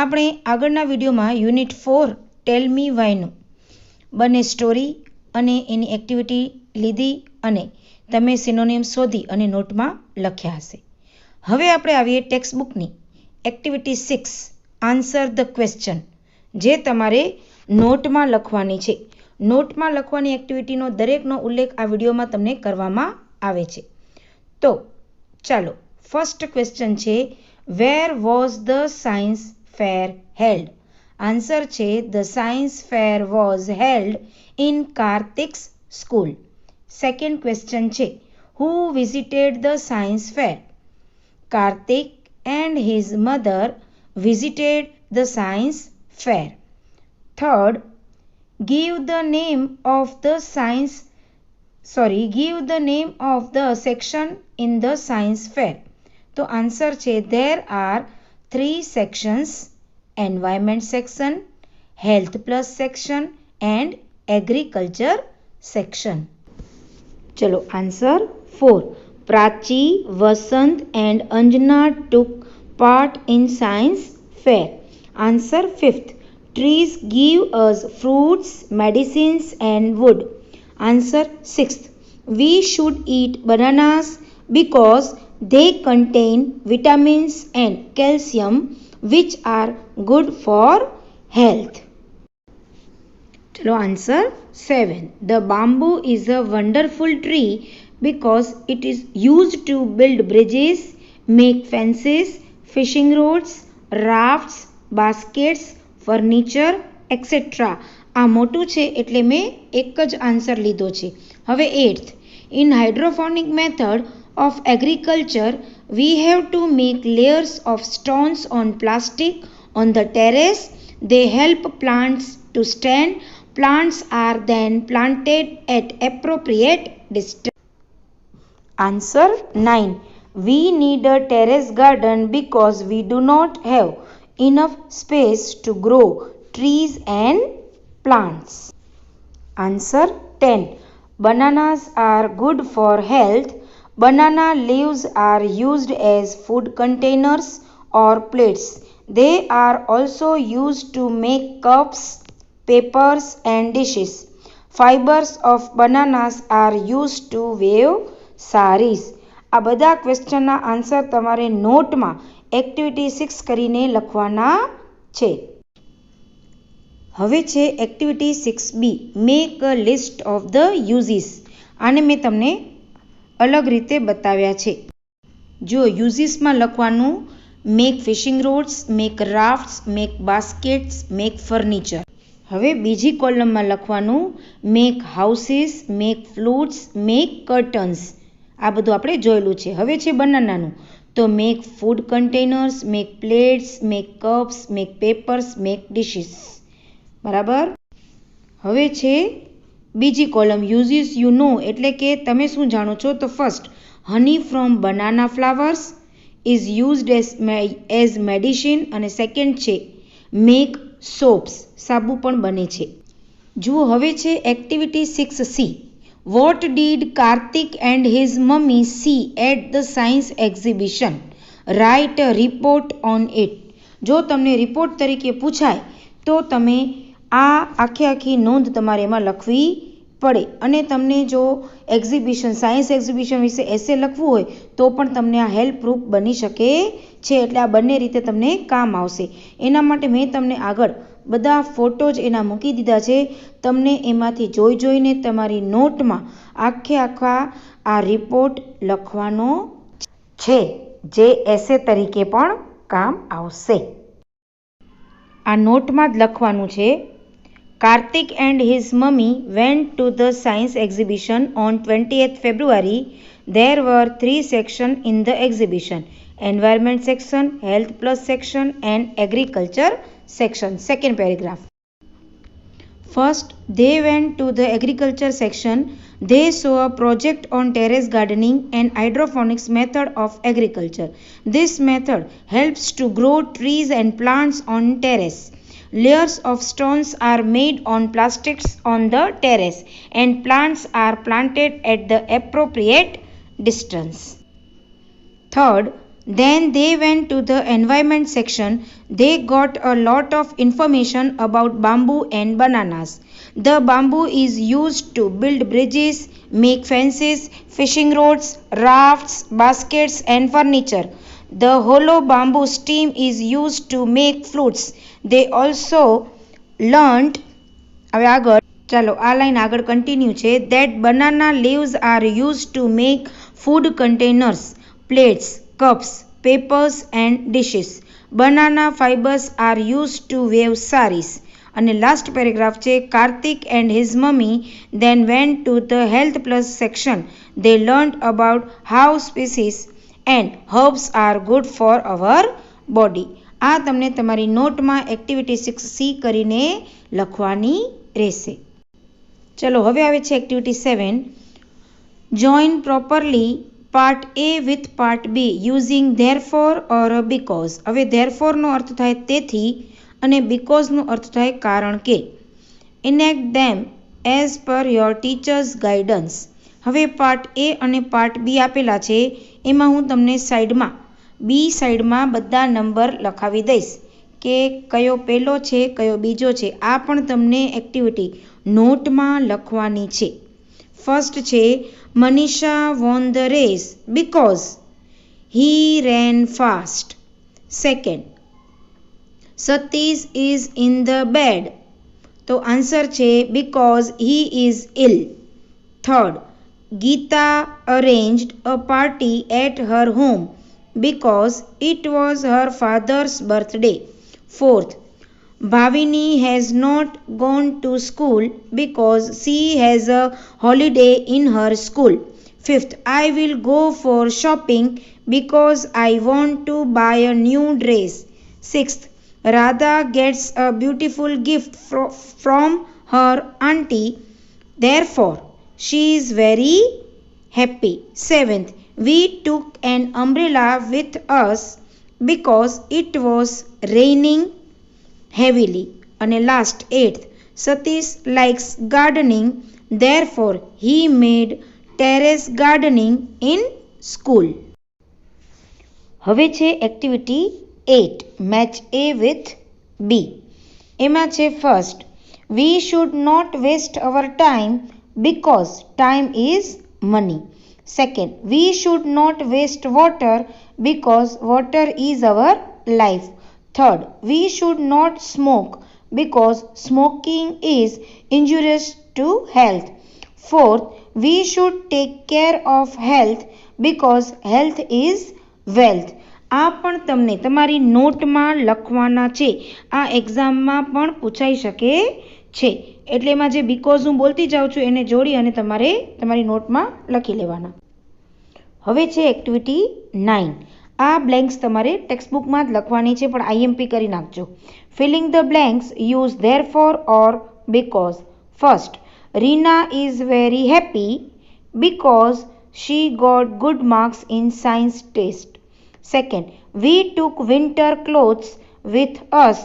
આપણે આગળના વિડીયોમાં યુનિટ 4 ટેલ મી વાયનું બંને સ્ટોરી અને એની એક્ટિવિટી લીધી અને તમે સિનોનિમ શોધી અને નોટમાં લખ્યા હશે. હવે આપણે આવીએ ટેક્સ્ટ બુકની એક્ટિવિટી 6 આન્સર ધ ક્વેશ્ચન, જે તમારે નોટમાં લખવાની છે. નોટમાં લખવાની એક્ટિવિટીનો દરેકનો ઉલ્લેખ આ વિડીયોમાં તમને કરવામાં આવે છે. તો ચાલો, ફર્સ્ટ ક્વેશ્ચન છે, where was the science fair held? Answer છે the science fair was held in Kartik's school. Second question છે, who visited the science fair? Kartik and his mother visited the science fair. Third, give the name of the section in the science fair. તો answer છે there are 3 sections: environment section, health plus section and agriculture section. ચલો answer 4. Prachi, Vasant and Anjana took part in science fair. Answer 5th. Trees give us fruits, medicines and wood. Answer 6th. We should eat bananas because they contain vitamins and calcium which are good for health. Chalo answer 7. The bamboo is a wonderful tree because it is used to build bridges, make fences, fishing rods, rafts, baskets, furniture, etc. આ મોટું છે એટલે મેં એક જ answer લીધો છે. હવે 8th. In hydroponic method of agriculture, we have to make layers of stones on plastic on the terrace. They help plants to stand. Plants are then planted at appropriate distance. Answer 9. We need a terrace garden because we do not have enough space to grow trees and plants. Answer 10. Bananas are good for health. Banana leaves are used as food containers or plates. They are also used to make cups, papers and dishes. Fibers of bananas are used to weave saris. આ બધા ક્વેશ્ચનના answer તમારે નોટમાં activity 6 કરીને લખવાના છે. હવે છે activity 6B, make a list of the uses. આને મેં તમને અલગ રીતે બતાવ્યા છે. જો યુઝીસમાં લખવાનું make fishing rods, make rafts, make baskets, make furniture. હવે બીજી કોલમમાં લખવાનું make houses, make flutes, make curtains. આ બધું આપણે જોયેલું છે. હવે છે બનાનાનું, તો make food containers, make plates, make cups, make papers, make dishes. બરાબર. હવે છે બીજી કોલમ યુઝીસ યુ નો, એટલે કે તમે શું જાણો છો. તો first, honey from banana flowers is used as medicine. અને સેકન્ડ છે મેક સોપ્સ, સાબુ પણ બને છે. જુઓ હવે છે activity 6C. What did Karthik and his mummy see at the science exhibition? Write a report on it. જો તમને રિપોર્ટ તરીકે પૂછાય તો તમે આ આખી નોંધ તમારે એમાં લખવી પડે. અને તમને જો સાયન્સ એક્ઝિબિશન વિશે એસે લખવું હોય તો પણ તમને આ હેલ્પરૂપ બની શકે છે. એટલે આ બંને રીતે તમને કામ આવશે. એના માટે મેં તમને આગળ બધા ફોટોજ એના મૂકી દીધા છે. તમને એમાંથી જોઈને તમારી નોટમાં આખા આ રિપોર્ટ લખવાનો છે, જે એસે તરીકે પણ કામ આવશે. આ નોટમાં જ લખવાનું છે, Kartik and his mummy went to the science exhibition on 20th February. There were 3 sections in the exhibition: environment section, health plus section and agriculture section. Second paragraph. First, they went to the agriculture section. They saw a project on terrace gardening and hydroponics method of agriculture. This method helps to grow trees and plants on terrace. Layers of stones are made on plastics on the terrace and plants are planted at the appropriate distance. Third, Then they went to the environment section. They got a lot of information about bamboo and bananas. The bamboo is used to build bridges, make fences, fishing rods, rafts, baskets and furniture. The hollow bamboo stem is used to make flutes. They also learnt, હવે આગળ ચાલો આ line આગળ continue છે. That banana leaves are used to make food containers, plates, cups, papers and dishes. Banana fibers are used to weave saris. અને last paragraph છે. Karthik and his mummy then went to the health plus section. They learned about how species and herbs are good for our body. આ તમને તમારી નોટમાં activity 6C કરીને લખવાની રહેશે. ચલો હવે આવે છે activity 7. Join properly part A with part B using therefore or because. હવે ધેરફોરનો અર્થ થાય તેથી અને બીકોઝનો અર્થ થાય કારણ કે. Enact them as per your teachers guidance. હવે પાર્ટ A અને પાર્ટ B આપેલા છે. એમાં હું તમને સાઈડમાં બી સાઈડમાં બધા નંબર લખાવી દઈશ કે કયો પહેલો છે કયો બીજો છે. આ પણ તમને એક્ટિવિટી નોટમાં લખવાની છે. ફર્સ્ટ છે Manisha won the race because he ran fast. Second, Satish is in the bed. તો આન્સર છે because he is ill. Third, Geeta arranged a party at her home because it was her father's birthday. Fourth, Bhavini has not gone to school because she has a holiday in her school. Fifth, I will go for shopping because I want to buy a new dress. Sixth, Radha gets a beautiful gift from her auntie, therefore she is very happy. Seventh, we took an umbrella with us because it was raining heavily. And last, 8th, Satish likes gardening, therefore he made terrace gardening in school. હવે છે activity 8 match A with B. એમાં છે first, we should not waste our time because time is money. Second, we should not waste water because water is our life. Third, we should not smoke because smoking is injurious to health. Fourth, we should take care of health because health is wealth. આ પણ તમને તમારી નોટમાં લખવાના છે. આ એક્ઝામમાં પણ પૂછાઈ શકે છે. એટલે એમાં જે બીકોઝ હું બોલતી જાઉં છું એને જોડી અને તમારે તમારી નોટમાં લખી લેવાના. હવે છે એક્ટિવિટી 9. આ બ્લેન્ક્સ તમારે ટેક્સ્ટબુકમાં જ લખવાની છે પણ IMP કરી નાખજો. Filling the blanks use therefore or because. First, Reena is very happy because she got good marks in science test. Second, we took winter clothes with us,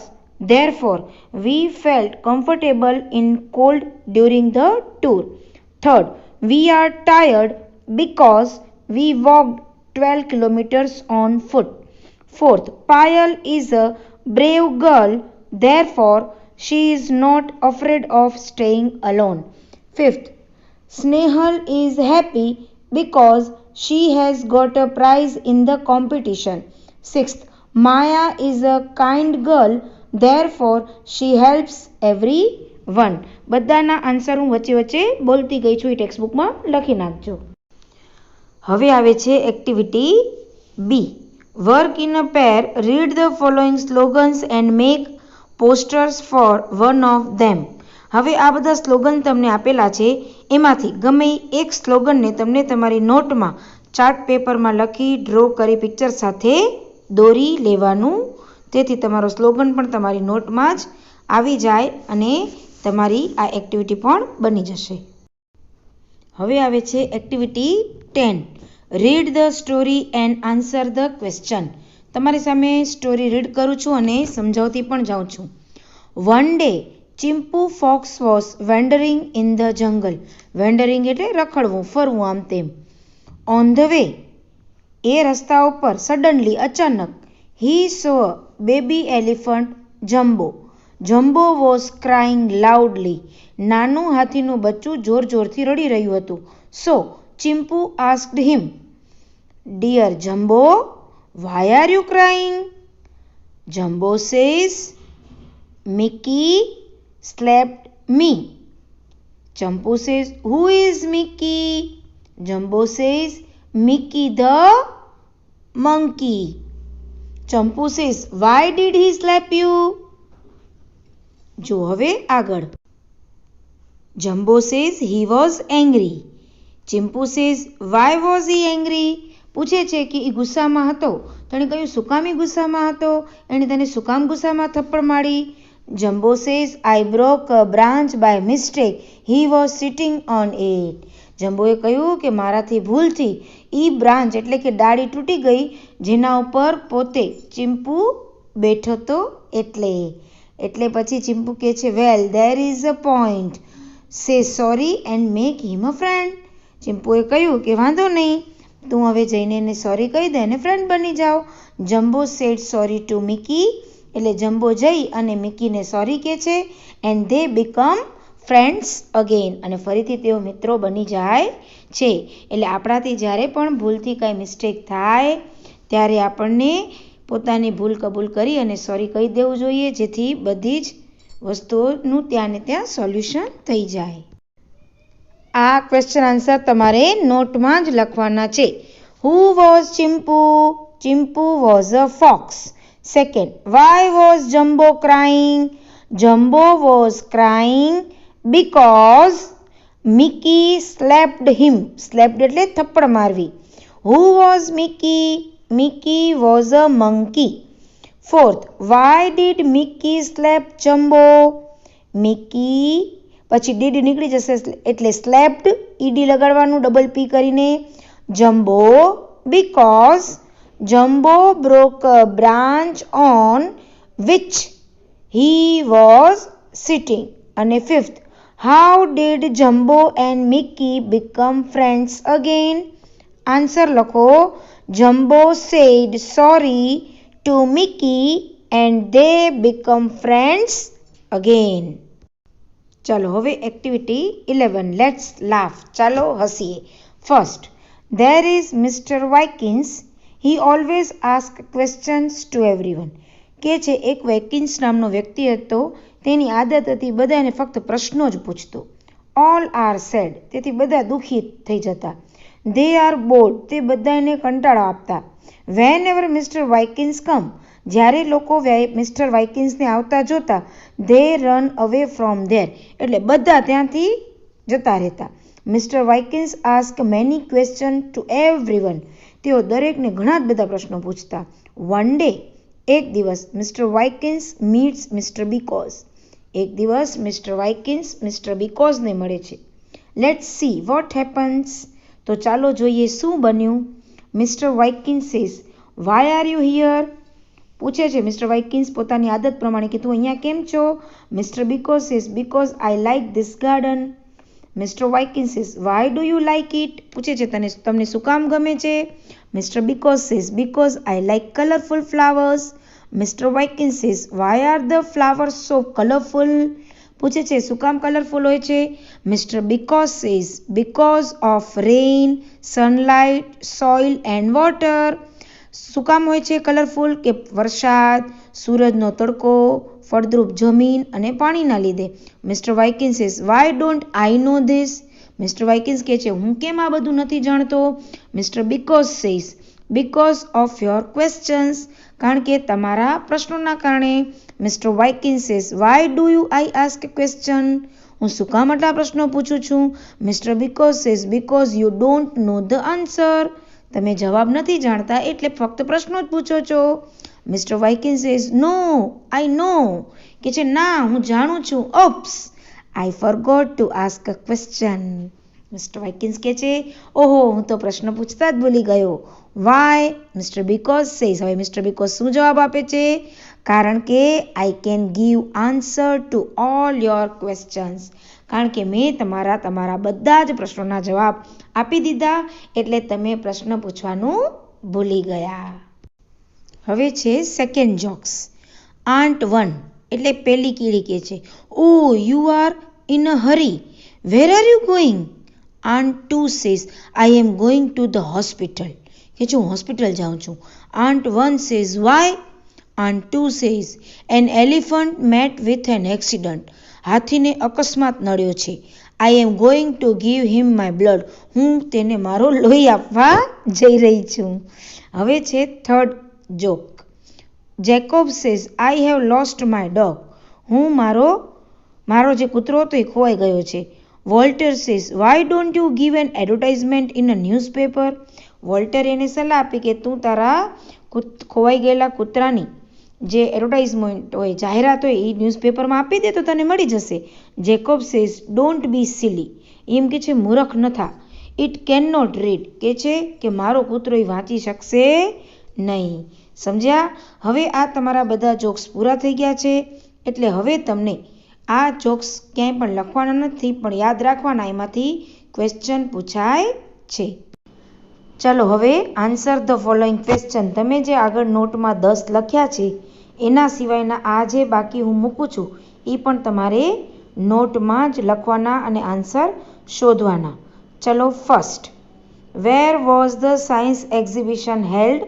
therefore we felt comfortable in cold during the tour. Third, we are tired because we walked 12 kilometers on foot. Fourth, Payal is a brave girl, therefore she is not afraid of staying alone. Fifth, Snehal is happy because she has got a prize in the competition. Sixth, Maya is a kind girl, therefore she helps everyone. બધાના answer હું વચ્ચે વચ્ચે બોલતી ગઈ છું એ ટેક્સ્ટબુકમાં લખી નાખજો. હવે આવે છે activity B. Work in a pair, read the following slogans and make posters for one of them. હવે આ બધા સ્લોગન તમને આપેલા છે. એમાંથી ગમે એક સ્લોગનને તમને તમારી નોટમાં ચાર્ટ પેપરમાં લખી ડ્રો કરી પિક્ચર સાથે દોરી લેવાનું. તેથી તમારો સ્લોગન પણ તમારી નોટમાં જ આવી જાય અને તમારી આ એક્ટિવિટી પણ બની જશે. હવે આવે છે activity 10. Read the story and answer the question. તમારી સામે સ્ટોરી રીડ કરું છું અને સમજાવતી પણ જાઉં છું. One day Chimpu fox was wandering in the jungle. Wandering એટલે રખડવું, ફરવું, આમ તેમ. ઓન ધ વે એ રસ્તા ઉપર સડનલી અચાનક he saw baby elephant Jumbo. Jumbo was crying loudly. નાનું હાથીનું બચ્ચું જોર જોરથી રડી રહ્યું હતું. So Chimpu asked him, dear Jumbo, why are you crying? Jumbo says, Mickey slapped me. Jumbo says, who is Mickey? Jumbo says, Mickey the monkey. Jumbo says, why did he slap you? જો હવે આગળ. Jumbo says, he was angry. Chimpu says, why was he angry? પૂછે છે કે એ ગુસ્સામાં હતો. તેણે કહ્યું શું કામ એ ગુસ્સામાં હતો? એણે તેને શું કામ ગુસ્સામાં થપ્પડ મારી? Jumbo says, I broke a branch by mistake. He was sitting on it. જમ્બોએ કહ્યું કે મારાથી ભૂલથી ઈ બ્રાન્ચ એટલે કે ડાળી તૂટી ગઈ જેના ઉપર પોતે ચિમ્પુ બેઠો તો એટલે પછી ચિમ્પુ કહે છે, well there is a point, say sorry and make him a friend. ચિમ્પુએ કહ્યું કે વાંધો નહીં, તું હવે જઈને એને સોરી કહી દે અને ફ્રેન્ડ બની જાઓ. Jumbo said sorry to Mickey. એટલે જમ્બો જઈ અને મિકીને સોરી કહે છે. And they become friends again. અને ફરીથી તેઓ મિત્રો બની જાય છે. એટલે આપણાથી જ્યારે પણ ભૂલથી કાંઈ મિસ્ટેક થાય ત્યારે આપણને પોતાની ભૂલ કબૂલ કરી અને સોરી કહી દેવું જોઈએ, જેથી બધી જ વસ્તુઓનું ત્યાં ને ત્યાં સોલ્યુશન થઈ જાય. આ ક્વેશ્ચન આન્સર તમારે નોટમાં જ લખવાના છે. Who was Chimpu? Chimpu was a fox. Second, why was Jumbo crying? Jumbo was crying because Mickey slapped him. Slapped એટલે થપ્પડ મારવી. Who was Mickey? Mickey was a monkey. Fourth, why did Mickey slap Jumbo? Mickey પછી did નીકળી જશે એટલે slapped ed લગાડવાનું double p કરીને. Jumbo because Jumbo broke a branch on which he was sitting. અને fifth, how did Jumbo and Mickey become friends again? Answer લખો. Jumbo said sorry to Mickey and they become friends again. ચાલો હવે activity 11, let's laugh. ચાલો હસીએ. First, there is Mr. Vikins. He always asks questions to everyone. કે છે એક વેકિન્સ નામનો વ્યક્તિ હતો, તેની આદત હતી બધાને ફક્ત પ્રશ્નો જ પૂછતો. ઓલ આર સેડ, તેથી બધા દુઃખી થઈ જતા. ધે આર બોર્ડ, તે બધાને કંટાળો આપતા. Whenever Mr Wykins come, જ્યારે લોકો મિસ્ટર વાઇકિન્સને આવતા જોતા, they run away from there, એટલે બધા ત્યાંથી જતા રહેતા. Mr Wykins ask many question to everyone, તેઓ દરેકને ઘણા જ બધા પ્રશ્નો પૂછતા. વન ડે, એક દિવસ, મિસ્ટર વાઇકિન્સ મીટ્સ મિસ્ટર બીકોઝ, એક દિવસ મિસ્ટર વાઇકિન્સ મિસ્ટર બીકોઝને મળે છે. લેટ્સ સી વોટ હેપન્સ, તો ચાલો જોઈએ શું બન્યું. Mr Wykins says, why are you here? પૂછે છે મિસ્ટર વાઇકિન્સ પોતાની આદત પ્રમાણે કે તું અહીંયા કેમ છો? Mr Because says, because I like this garden. Mr Wykins says, why do you like it? પૂછે છે તમને શું કામ ગમે છે? Mr Because says, because I like colourful flowers. Mr Wykins says, why are the flowers so colourful? પૂછે છે શું કામ કલરફુલ હોય છે? Mr Because says, because of rain, sunlight, soil and water. શું કામ હોય છે કલરફુલ? કે વરસાદ, સૂરજનો તડકો, ફળદ્રુપ જમીન અને પાણીના લીધે. Mr Wykins says, why don't I know this? Mr Wykins કહે છે હું કેમ આ બધું નથી જાણતો? Mr Because says, because of your questions, કારણ કે તમારા પ્રશ્નોના કારણે. Mr Wykins says, why do you I ask question? હું શું કામ આટલા પ્રશ્નો પૂછું છું? Mr Because says, because you don't know the answer, તમે જવાબ નથી જાણતા એટલે ફક્ત પ્રશ્નો જ પૂછો છો. મિસ્ટર વાઇકિન્સ સેઝ, નો આઈ નો, કે છે ના હું જાણું છું. Oops, I forgot to ask a question. Mr Wykins કહે છે ઓહો હું તો પ્રશ્ન પૂછતા જ ભૂલી ગયો. વાય? મિસ્ટર બીકોઝ સેઝ, હવે મિસ્ટર બીકોઝ શું જવાબ આપે છે? કારણ કે I can give answer to all your questions, કારણ કે મેં તમારા બધા જ પ્રશ્નોના જવાબ આપી દીધા એટલે તમે પ્રશ્ન પૂછવાનું ભૂલી ગયા. હવે છે સેકન્ડ જોક્સ. આંટ 1 એટલે પેલી કીડી કે છે, oh you are in a hurry, where are you going? Ant 2 says, I am going to the hospital, કે હું હોસ્પિટલ જાઉં છું. Ant 1 says, why? Ant 2 says, an elephant met with an accident, હાથીને અકસ્માત નડ્યો છે. I am going to give him my blood, હું તેને મારો લોહી આપવા જઈ રહી છું. હવે છે third joke. Jacob says, I have lost my dog, હું મારો જે કૂતરો હતો એ ખોવાઈ ગયો છે. Walter says, why don't you give an advertisement in a newspaper? Walter એને સલાહ આપી કે તું તારા ખોવાઈ ગયેલા કૂતરાની જે એડવર્ટાઇઝમેન્ટ હોય, જાહેરાત હોય, એ ન્યૂઝપેપરમાં આપી દે તો તને મળી જશે. Jacob says, don't be silly, એમ કે છે મૂર્ખ ન થા. ઇટ કેન નોટ રીડ, કે છે કે મારો કૂતરો એ વાંચી શકશે નહીં. સમજ્યા? હવે આ તમારા બધા જોક્સ પૂરા થઈ ગયા છે. એટલે હવે તમને આ જોક્સ ક્યાંય પણ લખવાના નથી, પણ યાદ રાખવાના, એમાંથી ક્વેશ્ચન પૂછાય છે. ચાલો હવે આન્સર ધ ફોલોઈંગ ક્વેશ્ચન. તમે જે આગળ નોટમાં 10 લખ્યા છે એના સિવાયના આ જે બાકી હું મૂકું છું એ પણ તમારે નોટમાં જ લખવાના અને આન્સર શોધવાના. ચલો first, wear was the science exhibition held?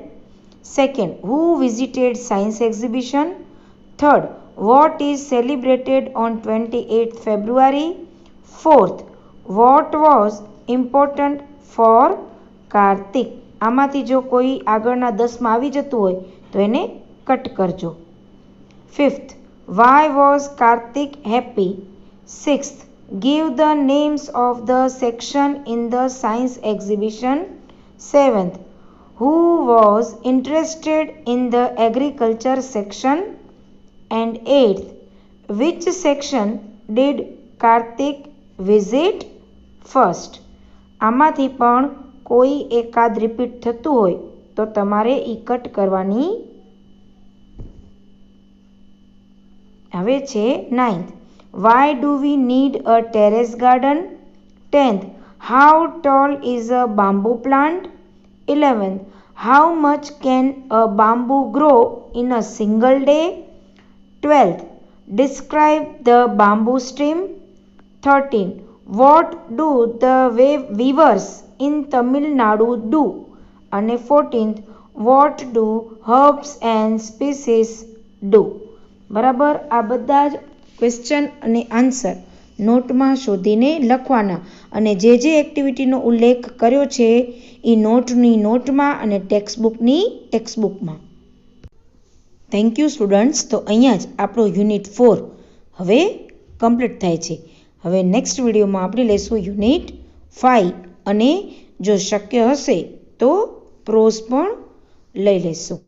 Second, who visited science exhibition? Third, what is celebrated on 28th February? Fourth, what was important for Kartik? આમાંથી જો કોઈ આગળના 10માં આવી જતું હોય તો એને કટ કરજો. Fifth, why was Kartik happy? Sixth, give the names of the section in the science exhibition. Seventh, who was interested in the agriculture section? And eighth, which section did Kartik visit first? આમાંથી પણ કોઈ એકાદ repeat થતું હોય તો તમારે ઈ cut કરવાની. હવે છે 9th, why do we need a terrace garden? 10th, how tall is a bamboo plant? 11th, how much can a bamboo grow in a single day? 12th, describe the bamboo stream. 13, what do the weavers in Tamil Nadu do? અને 14th, what do herbs and species do? બરાબર, આ બધા જ question અને answer નોટમાં શોધીને લખવાના અને જે એક્ટિવિટીનો ઉલ્લેખ કર્યો છે એ નોટની નોટમાં અને ટેક્સ્ટબુકમાં. Thank you students. તો અહીંયા જ આપણો યુનિટ 4 હવે કમ્પ્લીટ થાય છે. હવે નેક્સ્ટ વિડીયોમાં આપણે લઈશું યુનિટ 5 અને જો શક્ય હશે તો પ્રોઝ પણ લઈ લઈશું.